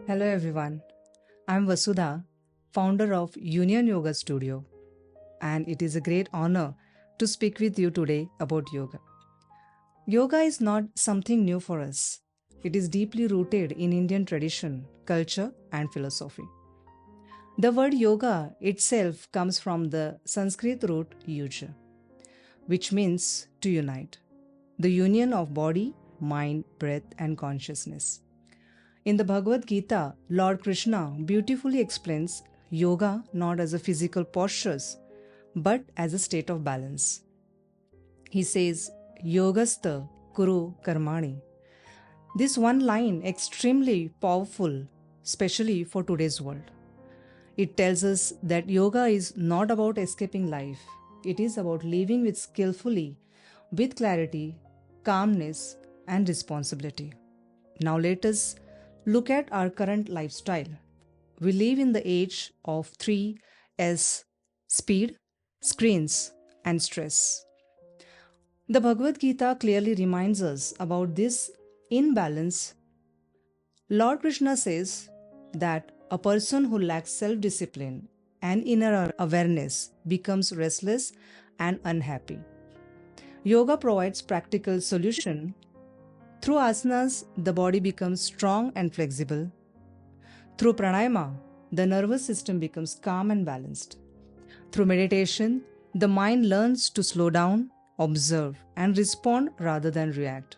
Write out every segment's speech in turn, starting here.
Hello everyone. I'm Vasudha, founder of Union Yoga Studio, and it is a great honor to speak with you today about yoga. Yoga is not something new for us. It is deeply rooted in Indian tradition, culture, and philosophy. The word yoga itself comes from the Sanskrit root yuja, which means to unite, the union of body, mind, breath, and consciousness. In the Bhagavad Gita, Lord Krishna beautifully explains yoga not as a physical postures, but as a state of balance. He says, Yogastha Kuru Karmani. This one line extremely powerful, especially for today's world. It tells us that yoga is not about escaping life. It is about living with skillfully, with clarity, calmness, and responsibility. Now let us look at our current lifestyle. We live in the age of 3S: speed, screens, and stress. The Bhagavad Gita clearly reminds us about this imbalance. Lord Krishna says that a person who lacks self discipline and inner awareness becomes restless and unhappy. Yoga provides practical solution. Through asanas, the body becomes strong and flexible. Through pranayama, the nervous system becomes calm and balanced. Through meditation, the mind learns to slow down, observe, and respond rather than react.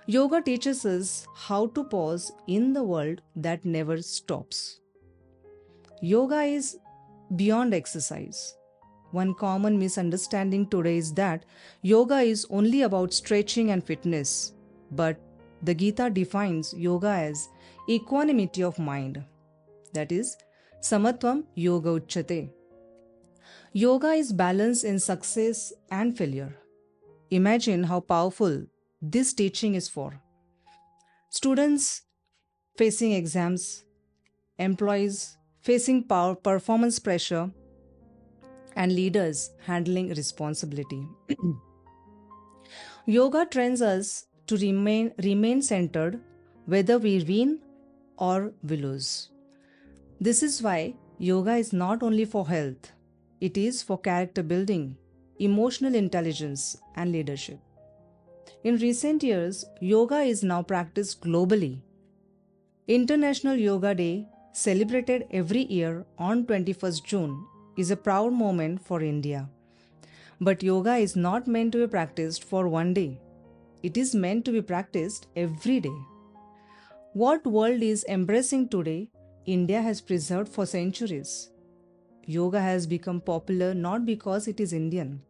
Yoga teaches us how to pause in the world that never stops. Yoga is beyond exercise. One common misunderstanding today is that yoga is only about stretching and fitness, but the Gita defines yoga as equanimity of mind. That is, samatvam yoga uchyate. Yoga is balance in success and failure. Imagine how powerful this teaching is for students facing exams, employees facing performance pressure, and leaders handling responsibility. Yoga trains us to remain centered whether we win or we lose. This is why yoga is not only for health, it is for character building, emotional intelligence, and leadership. In recent years, yoga is now practiced globally. International Yoga Day, celebrated every year on 21st June, is a proud moment for India. But yoga is not meant to be practiced for one day. It is meant to be practiced every day. What world is embracing today, India has preserved for centuries. Yoga has become popular not because it is Indian,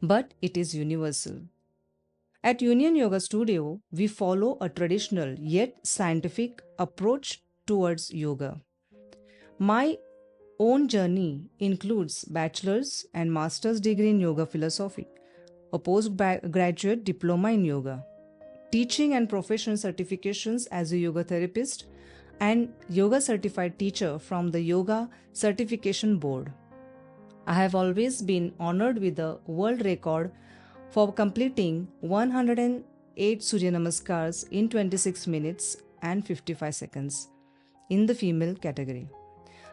but it is universal. At Union Yoga Studio, we follow a traditional yet scientific approach towards yoga. My own journey includes bachelor's and master's degree in yoga philosophy, a postgraduate diploma in yoga, teaching and professional certifications as a yoga therapist, and yoga certified teacher from the Yoga Certification Board. I have always been honored with the world record for completing 108 Surya Namaskars in 26 minutes and 55 seconds in the female category.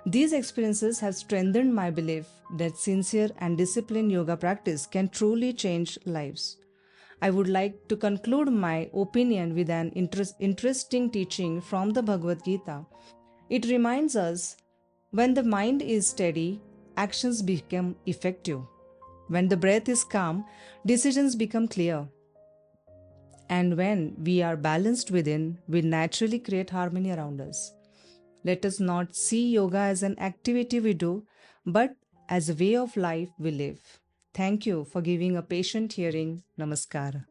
These experiences have strengthened my belief that sincere and disciplined yoga practice can truly change lives. I would like to conclude my opinion with an interesting teaching from the Bhagavad Gita. It reminds us when the mind is steady, actions become effective. When the breath is calm, decisions become clear. And when we are balanced within, we naturally create harmony around us. Let us not see yoga as an activity we do, but as a way of life we live. Thank you for giving a patient hearing. Namaskar.